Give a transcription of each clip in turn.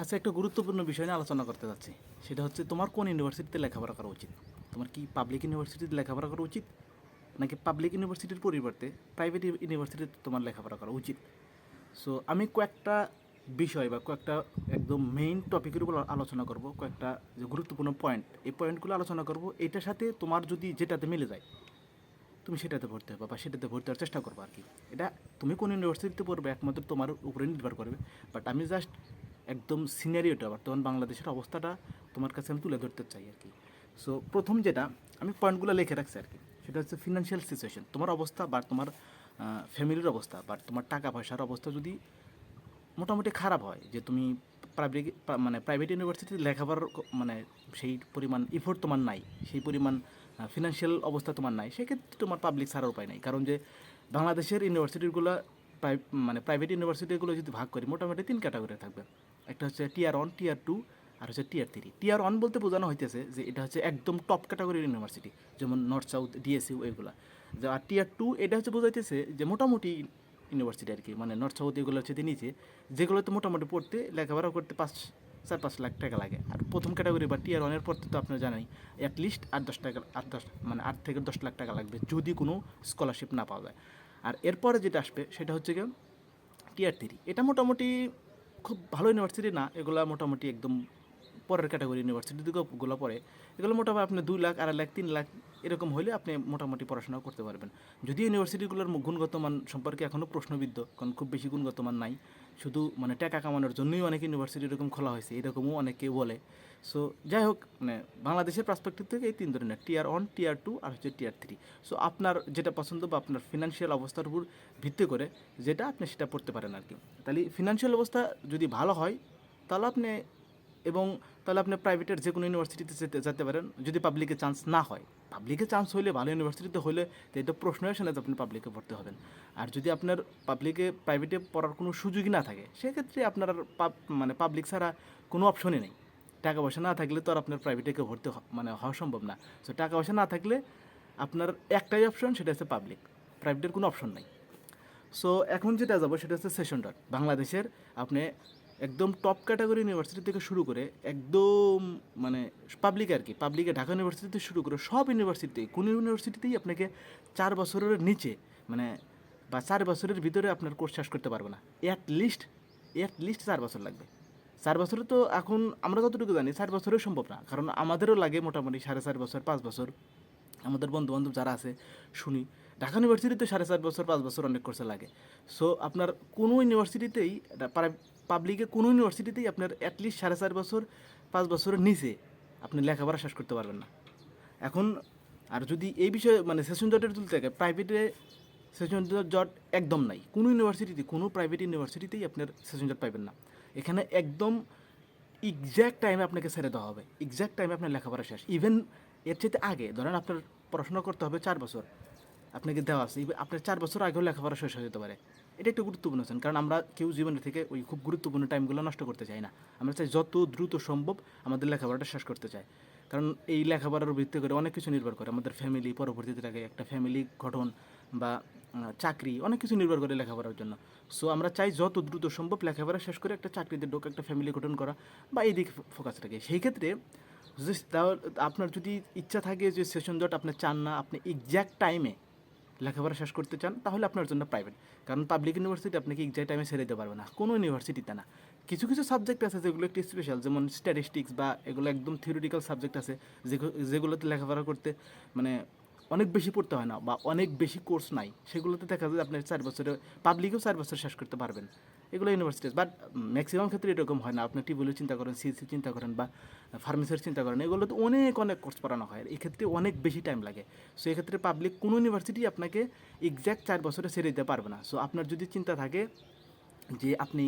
আচ্ছা, একটা গুরুত্বপূর্ণ বিষয় নিয়ে আলোচনা করতে যাচ্ছি। সেটা হচ্ছে তোমার কোন ইউনিভার্সিটিতে লেখাপড়া করা উচিত। তোমার কি পাবলিক ইউনিভার্সিটিতে লেখাপড়া করা উচিত, নাকি পাবলিক ইউনিভার্সিটির পরিবর্তে প্রাইভেট ইউনিভার্সিটিতে তোমার লেখাপড়া করা উচিত? সো আমি কয়েকটা বিষয় বা কয়েকটা একদম মেইন টপিকের উপর আলোচনা করব, কয়েকটা যে গুরুত্বপূর্ণ পয়েন্ট, এই পয়েন্টগুলো আলোচনা করব। এটার সাথে তোমার যদি যেটাতে মিলে যায় তুমি সেটাতে ভর্তি হবে বা সেটাতে ভর্তি হওয়ার চেষ্টা করবো আর কি। এটা তুমি কোন ইউনিভার্সিটিতে পড়বে একমাত্র তোমার উপরে নির্ভর করবে। বাট আমি জাস্ট একদম সিনারিওটা, বর্তমান বাংলাদেশের অবস্থাটা তোমার কাছে আমি তুলে ধরতে চাই আর কি। সো প্রথম যেটা আমি পয়েন্টগুলো লিখে রাখছি আর কি, সেটা হচ্ছে ফিনান্সিয়াল সিচুয়েশন। তোমার অবস্থা বা তোমার ফ্যামিলির অবস্থা বা তোমার টাকা পয়সার অবস্থা যদি মোটামুটি খারাপ হয়, যে তুমি প্রাইভেট মানে প্রাইভেট ইউনিভার্সিটিতে লেখাপড়ার মানে সেই পরিমাণ ইফোর্ট তোমার নাই, সেই পরিমাণ ফিনান্সিয়াল অবস্থা তোমার নাই, সেক্ষেত্রে তোমার পাবলিক ছাড়ার উপায় নাই। কারণ যে বাংলাদেশের ইউনিভার্সিটিগুলো মানে প্রাইভেট ইউনিভার্সিটিগুলো যদি ভাগ করি মোটামুটি তিন ক্যাটাগরি থাকবে। একটা হচ্ছে টিয়ার 1, টিয়ার 2, আর হচ্ছে টিয়ার 3। টিয়ার 1 বলতে বোঝানো হইতেছে যে এটা হচ্ছে একদম টপ ক্যাটাগরির ইউনিভার্সিটি, যেমন নর্থ সাউথ, ডিএসইউ এগুলো। আর টিয়ার 2 এটা হচ্ছে বোঝাইতেছে যে মোটামুটি ইউনিভার্সিটি আর কি, মানে নর্থ সাউথ এগুলো হচ্ছে নিচে, যেগুলোতে মোটামুটি পড়তে লেখাপড়া করতে 4-5 লাখ টাকা লাগে। আর প্রথম ক্যাটাগরি বা টিয়ার 1-এর পড়তে তো আপনার জানাই অ্যাটলিস্ট 8-10 টাকা, 8-10 মানে 8 থেকে 10 লাখ টাকা লাগবে যদি কোনো স্কলারশিপ না পাওয়া যায়। আর এরপরে যেটা আসবে সেটা হচ্ছে গিয়ে টিয়ার 3। এটা মোটামুটি খুব ভালো ইউনিভার্সিটি না, এগুলো মোটামুটি একদম পরের ক্যাটাগরি ইউনিভার্সিটিগুলো পড়ে। এগুলো মোটামুটি আপনি 2 লাখ, 2.5 লাখ, 3 লাখ এরকম হলে আপনি মোটামুটি পড়াশোনা করতে পারবেন। যদি ইউনিভার্সিটিগুলোর গুণগত মান সম্পর্কে এখনও প্রশ্নবিদ্ধ, কারণ খুব বেশি গুণগত মান নাই, শুধু মানে টাকা কামানোর জন্যই অনেক ইউনিভার্সিটি এরকম খোলা হয়েছে, এরকমও অনেকে বলে। সো যাই হোক, মানে বাংলাদেশের পার্সপেক্টিভ থেকে এই তিন ধরনের টিয়ার 1, টিয়ার 2 আর হচ্ছে টিয়ার 3। সো আপনার যেটা পছন্দ বা আপনার ফিনান্সিয়াল অবস্থার উপর ভিত্তি করে যেটা আপনি সেটা পড়তে পারেন আর কি। তাহলে ফিনান্সিয়াল অবস্থা যদি ভালো হয় তাহলে আপনি, এবং তাহলে আপনি প্রাইভেটের যে কোনো ইউনিভার্সিটিতে যেতে পারেন যদি পাবলিকে চান্স না হয়। পাবলিকে চান্স হইলে, ভালো ইউনিভার্সিটিতে হলে তো এটা প্রশ্ন আসে না যে আপনি পাবলিকে পড়তে হবেন। আর যদি আপনার প্রাইভেটে পড়ার কোনো সুযোগই না থাকে, সেক্ষেত্রে আপনার আর মানে পাবলিক ছাড়া কোনো অপশনই নেই। টাকা পয়সা না থাকলে তো আর আপনার প্রাইভেটে ভর্তি মানে হওয়া সম্ভব না। সো টাকা পয়সা না থাকলে আপনার একটাই অপশন, সেটা হচ্ছে পাবলিক। প্রাইভেটের কোনো অপশন নাই। সো এখন যেটা যাবো সেটা হচ্ছে সেশন ডট বাংলাদেশের। আপনি একদম টপ ক্যাটাগরি ইউনিভার্সিটি থেকে শুরু করে একদম মানে পাবলিক আর কি, পাবলিকে ঢাকা ইউনিভার্সিটি থেকে শুরু করে সব ইউনিভার্সিটিতেই, কোনো ইউনিভার্সিটিতেই আপনাকে 4 বছরের নিচে মানে বা 4 বছরের ভিতরে আপনার কোর্স শেষ করতে পারবে না। অ্যাট লিস্ট 4 বছর লাগবে। 4 বছরে তো এখন আমরা যতটুকু জানি 4 বছরেও সম্ভব না, কারণ আমাদেরও লাগে মোটামুটি 4.5 বছর, 5 বছর। আমাদের বন্ধুবান্ধব যারা আছে শুনি, ঢাকা ইউনিভার্সিটিতে 4.5 বছর, 5 বছর অনেক কোর্সে লাগে। সো আপনার কোনো ইউনিভার্সিটিতেই, পাবলিকে কোনো ইউনিভার্সিটিতেই আপনার অ্যাটলিস্ট 4.5 বছর, 5 বছরের নিচে আপনি লেখাপড়া শেষ করতে পারবেন না এখন। আর যদি এই বিষয়ে মানে সেশন জটের তুলতে থাকে, প্রাইভেটে সেশন জট একদম নাই কোনো ইউনিভার্সিটিতে, কোনো প্রাইভেট ইউনিভার্সিটিতেই আপনার সেশন জট পাইবেন না। এখানে একদম এক্স্যাক্ট টাইমে আপনাকে ছেড়ে দেওয়া হবে, এক্স্যাক্ট টাইমে আপনার লেখাপড়া শেষ। ইভেন এর চাইতে আগে ধরেন আপনার পড়াশোনা করতে হবে 4 বছর, আপনাকে দেওয়া আছে, আপনার 4 বছর আগেও লেখাপড়া শেষ হয়ে যেতে পারে। এটা একটু গুরুত্বপূর্ণ আছেন, কারণ আমরা কেউ জীবনের থেকে ওই খুব গুরুত্বপূর্ণ টাইমগুলো নষ্ট করতে চাই না। আমরা চাই যত দ্রুত সম্ভব আমাদের লেখাপড়াটা শেষ করতে চাই। কারণ এই লেখাপড়ার ভিত্তি করে অনেক কিছু নির্ভর করে, আমাদের ফ্যামিলি পরবর্তীতে থাকে, একটা ফ্যামিলি গঠন বা চাকরি, অনেক কিছু নির্ভর করে লেখাপড়ার জন্য। সো আমরা চাই যত দ্রুত সম্ভব লেখাপড়া শেষ করে একটা চাকরিতে ঢোকা, একটা ফ্যামিলি গঠন করা বা এই দিকে ফোকাস রাখে। সেই ক্ষেত্রে আপনার যদি ইচ্ছা থাকে যে সেশন জট আপনি চান না, আপনি এক্স্যাক্ট টাইমে লেখাপড়া শেষ করতে চান, তাহলে আপনার জন্য প্রাইভেট। কারণ পাবলিক ইউনিভার্সিটি আপনাকে এক্সাক্ট টাইমে ছেড়ে দিতে পারবে না, কোনো ইউনিভার্সিটিতে না। কিছু কিছু সাবজেক্ট আছে যেগুলো একটু স্পেশাল, যেমন স্ট্যাটিস্টিক্স বা এগুলো একদম থিওরিটিক্যাল সাবজেক্ট আছে, যেগুলোতে লেখাপড়া করতে মানে অনেক বেশি পড়তে হয় না বা অনেক বেশি কোর্স নাই, সেগুলোতে দেখা যায় আপনি 4 বছরে, পাবলিকেও 4 বছর শেষ করতে পারবেন। এগুলো ইউনিভার্সিটিস, বাট ম্যাক্সিমাম ক্ষেত্রে এরকম হয় না। আপনি টিউবওয়েলের চিন্তা করেন, সিএসসি চিন্তা করেন বা ফার্মেসির চিন্তা করেন, এগুলো তো অনেক অনেক কোর্স পড়ানো হয়, এক্ষেত্রে অনেক বেশি টাইম লাগে। সো এক্ষেত্রে পাবলিক কোনো ইউনিভার্সিটি আপনাকে এক্স্যাক্ট 4 বছরে ছেড়ে দিতে পারবে না। সো আপনার যদি চিন্তা থাকে যে আপনি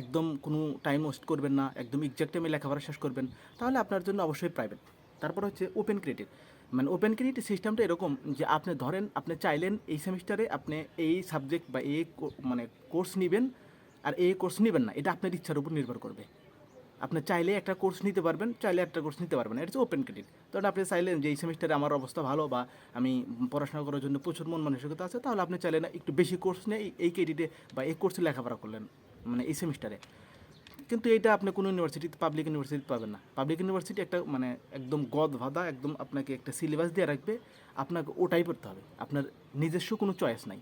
একদম কোনো টাইম ওয়েস্ট করবেন না, একদম এক্সাক্ট টাইমে লেখাপড়া শেষ করবেন, তাহলে আপনার জন্য অবশ্যই প্রাইভেট। তারপর হচ্ছে ওপেন ক্রেডিট। মানে ওপেন ক্রেডিট সিস্টেমটা এরকম যে আপনি ধরেন আপনি চাইলেন এই সেমিস্টারে আপনি এই সাবজেক্ট বা এই মানে কোর্স নেবেন, আর এই কোর্স নেবেন না, এটা আপনার ইচ্ছার উপর নির্ভর করবে। আপনি চাইলে একটা কোর্স নিতে পারবেন, চাইলে একটা কোর্স নিতে পারবেন, এটা হচ্ছে ওপেন ক্রেডিট। ধরুন আপনি চাইলেন যে এই সেমিস্টারে আমার অবস্থা ভালো বা আমি পড়াশোনা করার জন্য প্রচুর মন মানসিকতা আছে, তাহলে আপনি চাইলে না একটু বেশি কোর্স নিয়ে এই ক্রেডিটে বা এই কোর্সে লেখাপড়া করলেন মানে এই সেমিস্টারে। কিন্তু এটা আপনি কোনো ইউনিভার্সিটিতে পাবলিক ইউনিভার্সিটিতে পাবেন না। পাবলিক ইউনিভার্সিটি একটা মানে একদম গদ বাঁধা একদম আপনাকে একটা সিলেবাস দিয়ে রাখবে, আপনাকে ওটাই পড়তে হবে, আপনার নিজস্ব কোনো চয়েস নাই,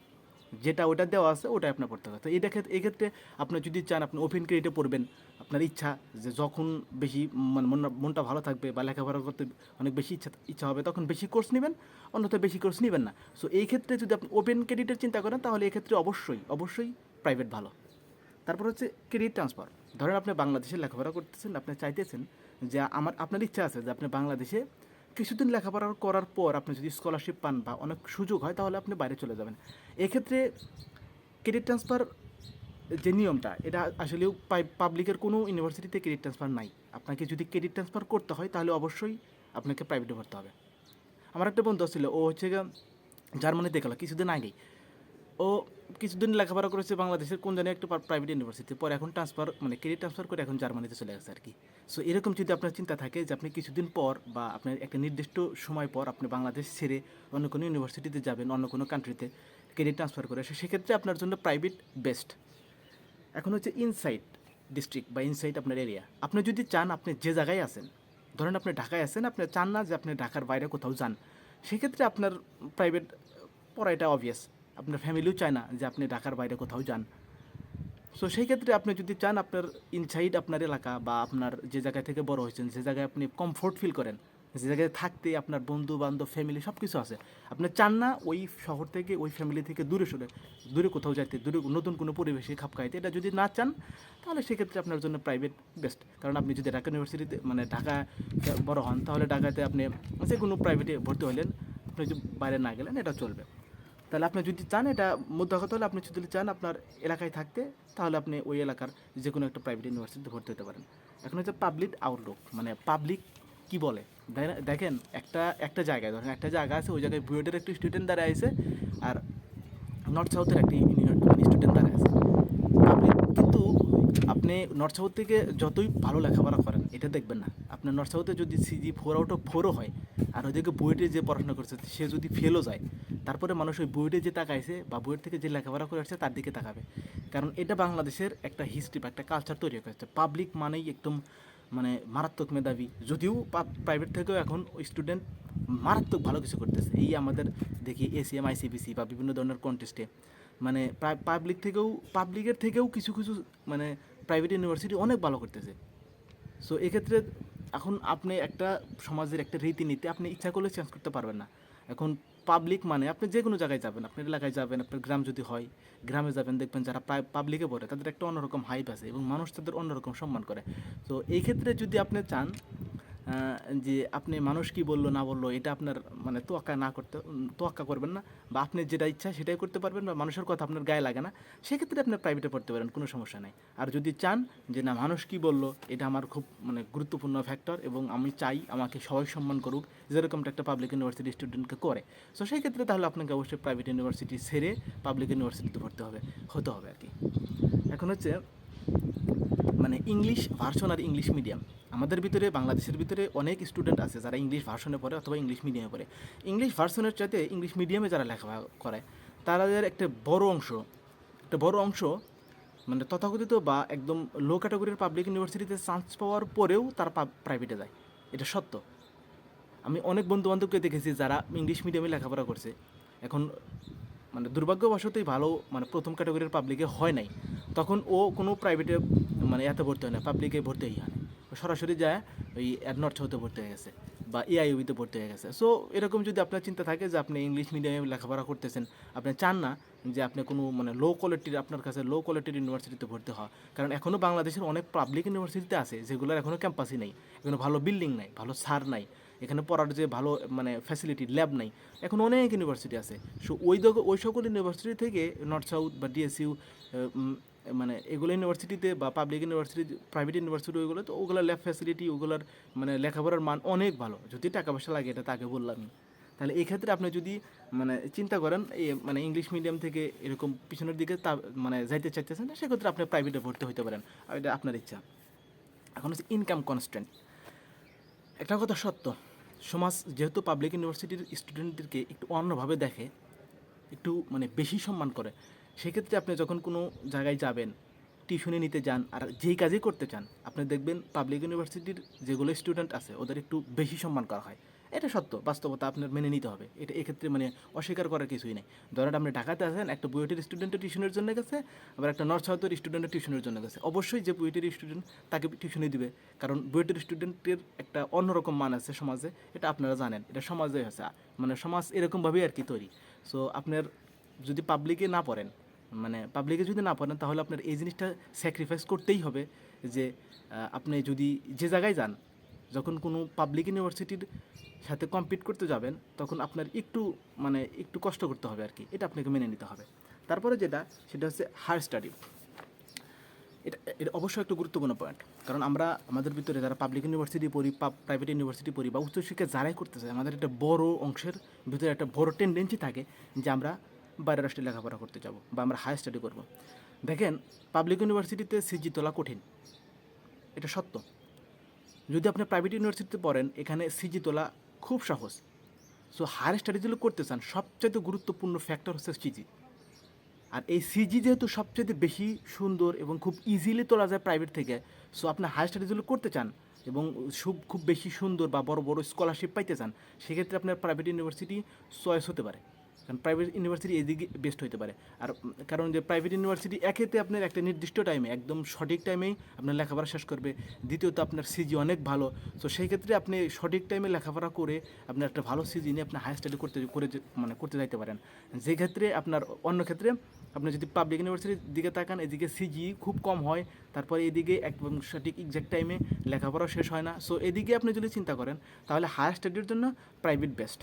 যেটা ওটা দেওয়া আছে ওটাই আপনার পড়তে হবে। তো এটা এক্ষেত্রে আপনি যদি চান আপনি ওপেন ক্রেডিটে পড়বেন, আপনার ইচ্ছা যে যখন বেশি মানে মনটা ভালো থাকবে বা লেখাপড়া করতে অনেক বেশি ইচ্ছা হবে তখন বেশি কোর্স নেবেন, অন্যথা বেশি কোর্স নেবেন না। সো এই ক্ষেত্রে যদি আপনি ওপেন ক্রেডিটের চিন্তা করেন তাহলে এক্ষেত্রে অবশ্যই প্রাইভেট ভালো। তারপর হচ্ছে ক্রেডিট ট্রান্সফার। ধরেন আপনি বাংলাদেশে লেখাপড়া করতেছেন, আপনি চাইতেছেন যে আপনার ইচ্ছা আছে যে আপনি বাংলাদেশে কিছুদিন লেখাপড়া করার পর আপনি যদি স্কলারশিপ পান বা অনেক সুযোগ হয় তাহলে আপনি বাইরে চলে যাবেন। এক্ষেত্রে ক্রেডিট ট্রান্সফার যে নিয়মটা এটা আসলেও পাবলিকের কোনো ইউনিভার্সিটিতে ক্রেডিট ট্রান্সফার নাই। আপনাকে যদি ক্রেডিট ট্রান্সফার করতে হয় তাহলে অবশ্যই আপনাকে প্রাইভেটে ভরতে হবে। আমার একটা বন্ধু ছিল, ও হচ্ছে জার্মানিতে গেল কিছুদিন আগেই। ও কিছুদিন লেখাপড়া করেছে বাংলাদেশের কোন জানি একটা প্রাইভেট ইউনিভার্সিটি, পরে এখন ট্রান্সফার মানে ক্রেডিট ট্রান্সফার করে এখন জার্মানিতে চলে গেছে আর কি। সো এরকম যদি আপনার চিন্তা থাকে যে আপনি কিছুদিন পর বা আপনার একটা নির্দিষ্ট সময় পর আপনি বাংলাদেশ ছেড়ে অন্য কোনো ইউনিভার্সিটিতে যাবেন, অন্য কোনো কান্ট্রিতে ক্রেডিট ট্রান্সফার করে, সেক্ষেত্রে আপনার জন্য প্রাইভেট বেস্ট। এখন হচ্ছে ইনসাইড ডিস্ট্রিক্ট বা ইনসাইড আপনার এরিয়া। আপনি যদি চান আপনি যে জায়গায় আছেন, ধরেন আপনি ঢাকায় আছেন, আপনি চান না যে আপনি ঢাকার বাইরে কোথাও যান, সেক্ষেত্রে আপনার প্রাইভেট পড়াটা অবভিয়াস। আপনার ফ্যামিলিও চায় না যে আপনি ঢাকার বাইরে কোথাও যান। সো সেই ক্ষেত্রে আপনি যদি চান আপনার ইনসাইড আপনার এলাকা বা আপনার যে জায়গা থেকে বড় হয়েছেন, যে জায়গায় আপনি কমফোর্ট ফিল করেন, যে জায়গায় থাকতে আপনার বন্ধু বান্ধব ফ্যামিলি সব কিছু আছে, আপনি চান না ওই শহর থেকে ওই ফ্যামিলি থেকে দূরে কোথাও যাইতে, দূরে নতুন কোনো পরিবেশে খাপ খাইতে, এটা যদি না চান তাহলে সেক্ষেত্রে আপনার জন্য প্রাইভেট বেস্ট। কারণ আপনি যদি ঢাকা ইউনিভার্সিটিতে মানে ঢাকা বড় হন তাহলে ঢাকাতে আপনি যে কোনো প্রাইভেটে ভর্তি হলেন, আপনি যদি বাইরে না গেলেন এটা চলবে। তাহলে আপনি যদি চান, এটা মুদ্রা কথা হলে আপনি যদি চান আপনার এলাকায় থাকতে, তাহলে আপনি ওই এলাকার যে কোনো একটা প্রাইভেট ইউনিভার্সিটিতে ভর্তি হতে পারেন। এখন হচ্ছে পাবলিক আউটলুক, মানে পাবলিক কী বলে দেখেন, একটা জায়গায় ধরেন একটা জায়গা আছে, ওই জায়গায় বুয়েটের একটা স্টুডেন্ট দাঁড়ায় আছে আর নর্থ সাউথের একটা স্টুডেন্ট দাঁড়ায় আছে। পাবলিক কিন্তু আপনি নর্থ সাউথ থেকে যতই ভালো লেখাপড়া করেন এটা দেখবেন না। আপনার নর্থ সাউথে যদি সিজি 4/4 হয় আর ওইদিকে বুয়েটে যে পড়াশোনা করছে সে যদি ফেলও যায়, তারপরে মানুষ ওই বুয়েটে যে তাকাইছে বা বুয়েট থেকে যে লেখাপড়া করে আসছে তার দিকে তাকাবে। কারণ এটা বাংলাদেশের একটা হিস্ট্রি বা একটা কালচার তৈরি হয়েছে, পাবলিক মানেই একদম মানে মারাত্মক মেধাবী। যদিও প্রাইভেট থেকেও এখন ওই স্টুডেন্ট মারাত্মক ভালো কিছু করতেছে, এই আমাদের দেখি এসিএম আইসিবিসি বা বিভিন্ন ধরনের কন্টেস্টে, মানে পাবলিকের থেকেও কিছু কিছু মানে প্রাইভেট ইউনিভার্সিটি অনেক ভালো করতেছে। সো এক্ষেত্রে এখন আপনি একটা সমাজের একটা রীতিনীতি আপনি ইচ্ছা করলে চেঞ্জ করতে পারবেন না। এখন পাবলিক মানে আপনি যে কোনো জায়গায় যাবেন, আপনার এলাকায় যাবেন, আপনার গ্রাম যদি হয় গ্রামে যাবেন, দেখবেন যারা পাবলিকে পড়ে তাদের একটা অন্যরকম হাইপ আছে এবং মানুষ তাদের অন্যরকম সম্মান করে। তো এই ক্ষেত্রে যদি আপনি চান যে আপনি মানুষ কি বললো না বললো এটা আপনার মানে তোয়াক্কা করবেন না, বা আপনি যেটা ইচ্ছা সেটাই করতে পারবেন, বা মানুষের কথা আপনার গায়ে লাগে না, সেক্ষেত্রে আপনি প্রাইভেটে পড়তে পারেন, কোনো সমস্যা নেই। আর যদি চান যে না মানুষ কি বললো এটা আমার খুব মানে গুরুত্বপূর্ণ ফ্যাক্টর এবং আমি চাই আমাকে সবাই সম্মান করুক, যেরকমটা একটা পাবলিক ইউনিভার্সিটি স্টুডেন্টকে করে, সো সেই ক্ষেত্রে তাহলে আপনাকে অবশ্যই প্রাইভেট ইউনিভার্সিটি ছেড়ে পাবলিক ইউনিভার্সিটিতে হতে হবে আর কি। এখন হচ্ছে মানে ইংলিশ ভার্সন আর ইংলিশ মিডিয়াম। আমাদের ভিতরে বাংলাদেশের ভিতরে অনেক স্টুডেন্ট আছে যারা ইংলিশ ভার্সনে পড়ে অথবা ইংলিশ মিডিয়ামে পড়ে। ইংলিশ ভার্সনের চাইতে ইংলিশ মিডিয়ামে যারা লেখাপড়া করে তাদের একটা বড় অংশ মানে তথাকথিত বা একদম লো ক্যাটাগরির পাবলিক ইউনিভার্সিটিতে চান্স পাওয়ার পরেও তারা প্রাইভেটে যায়। এটা সত্য। আমি অনেক বন্ধু বান্ধবকে দেখেছি যারা ইংলিশ মিডিয়ামে লেখাপড়া করছে, এখন মানে দুর্ভাগ্যবশতই ভালো মানে প্রথম ক্যাটাগরির পাবলিকে হয় নাই, তখন ও কোনো প্রাইভেটে মানে এত ভর্তি হয় না, পাবলিকে ভর্তি হয় না, সরাসরি যায় ওই নর্থ সাউথে ভর্তি হয়ে গেছে বা এআইইউবিতে ভর্তি হয়ে গেছে। সো এরকম যদি আপনার চিন্তা থাকে যে আপনি ইংলিশ মিডিয়ামে লেখাপড়া করতেছেন, আপনি চান না যে আপনি কোনো মানে আপনার কাছে লো কোয়ালিটির ইউনিভার্সিটিতে ভর্তি হওয়া, কারণ এখনও বাংলাদেশের অনেক পাবলিক ইউনিভার্সিটিতে আছে যেগুলোর এখনও ক্যাম্পাসই নেই, এখনো ভালো বিল্ডিং নাই, ভালো স্যার নাই, এখানে পড়ার যে ভালো মানে ফ্যাসিলিটি ল্যাব নাই, এখন অনেক ইউনিভার্সিটি আছে। সো ওই সকল ইউনিভার্সিটি থেকে নর্থ সাউথ বা ডিএসইউ মানে এগুলো ইউনিভার্সিটিতে বা পাবলিক ইউনিভার্সিটি প্রাইভেট ইউনিভার্সিটি ওইগুলো তো ওগুলোর ল্যাব ফ্যাসিলিটি ওগুলোর মানে লেখাপড়ার মান অনেক ভালো, যদি টাকা পয়সা লাগে এটা তাকে বললামই। তাহলে এই ক্ষেত্রে আপনি যদি মানে চিন্তা করেন এই মানে ইংলিশ মিডিয়াম থেকে এরকম পিছনের দিকে মানে যাইতে চাইতেছেন না, সেক্ষেত্রে আপনি প্রাইভেটে ভর্তি হতে পারেন, আর এটা আপনার ইচ্ছা। এখন হচ্ছে ইনকাম কনস্ট্যান্ট। একটা কথা সত্য, সমাজ যেহেতু পাবলিক ইউনিভার্সিটির স্টুডেন্টদেরকে একটু অন্যভাবে দেখে, একটু মানে বেশি সম্মান করে, সেক্ষেত্রে আপনি যখন কোনো জায়গায় যাবেন টিউশনি নিতে যান আর যেই কাজই করতে চান, আপনি দেখবেন পাবলিক ইউনিভার্সিটির যেগুলো স্টুডেন্ট আছে ওদের একটু বেশি সম্মান করা হয়। এটা সত্য, বাস্তবতা আপনার মেনে নিতে হবে। এটা এক্ষেত্রে মানে অস্বীকার করার কিছুই নেই। ধরেন আপনি ঢাকাতে আছেন, একটা বুয়েটের স্টুডেন্টের টিউশনের জন্য গেছে, আবার একটা নর্থ সাউথের স্টুডেন্টের টিউশনের জন্য গেছে। অবশ্যই যে বুয়েটের স্টুডেন্ট তাকে টিউশনি দিবে, কারণ বুয়েটের স্টুডেন্টের একটা অন্যরকম মান আছে সমাজে, এটা আপনারা জানেন, এটা সমাজে আছে, মানে সমাজ এরকমভাবেই আর কি তৈরি। সো আপনার যদি পাবলিকে না পড়েন, মানে পাবলিকে যদি না পড়েন, তাহলে আপনার এই জিনিসটা স্যাক্রিফাইস করতেই হবে যে আপনি যদি যে জায়গায় যান, যখন কোনো পাবলিক ইউনিভার্সিটির সাথে কম্পিট করতে যাবেন, তখন আপনার একটু মানে একটু কষ্ট করতে হবে আর কি, এটা আপনাকে মেনে নিতে হবে। তারপরে যেটা, সেটা হচ্ছে হায়ার স্টাডি। এটা এটা অবশ্যই একটা গুরুত্বপূর্ণ পয়েন্ট, কারণ আমরা আমাদের ভিতরে যারা পাবলিক ইউনিভার্সিটি পড়ি, প্রাইভেট ইউনিভার্সিটি পড়ি বা উচ্চশিক্ষা যারাই করতে চায়, আমাদের একটা বড় অংশের ভিতরে একটা বড় টেন্ডেন্সি থাকে যে আমরা বাইরের রাষ্ট্রে লেখাপড়া করতে যাব বা আমরা হায়ার স্টাডি করব। দেখেন, পাবলিক ইউনিভার্সিটিতে সিজি তোলা কঠিন, এটা সত্য। যদি আপনি প্রাইভেট ইউনিভার্সিটিতে পড়েন, এখানে সিজি তোলা খুব সহজ। সো হায়ার স্টাডি যদি করতে চান, সবচাইতে গুরুত্বপূর্ণ ফ্যাক্টর হচ্ছে সিজি। আর এই সিজি যেহেতু সবচেয়ে বেশি সুন্দর এবং খুব ইজিলি তোলা যায় প্রাইভেট থেকে, সো আপনি হায়ার স্টাডিজগুলো করতে চান এবং খুব বেশি সুন্দর বা বড় বড় স্কলারশিপ পাইতে চান, সেক্ষেত্রে আপনার প্রাইভেট ইউনিভার্সিটি চয়েস হতে পারে। কারণ প্রাইভেট ইউনিভার্সিটি এদিকে বেস্ট হতে পারে। আর কারণ যে প্রাইভেট ইউনিভার্সিটি একেতে আপনার একটা নির্দিষ্ট টাইমে, একদম সঠিক টাইমেই আপনার লেখাপড়া শেষ করবে, দ্বিতীয়ত আপনার সিজি অনেক ভালো। তো সেই ক্ষেত্রে আপনি সঠিক টাইমে লেখাপড়া করে আপনার একটা ভালো সিজি নিয়ে আপনি হায়ার স্টাডি করতে যাইতে পারেন। যে ক্ষেত্রে আপনার অন্য ক্ষেত্রে আপনি যদি পাবলিক ইউনিভার্সিটির দিকে তাকান, এদিকে সিজি খুব কম হয়, তারপরে এদিকে একদম সঠিক এক্সাক্ট টাইমে লেখাপড়া শেষ হয় না। সো এদিকে আপনি যদি চিন্তা করেন, তাহলে হায়ার স্টাডির জন্য প্রাইভেট বেস্ট।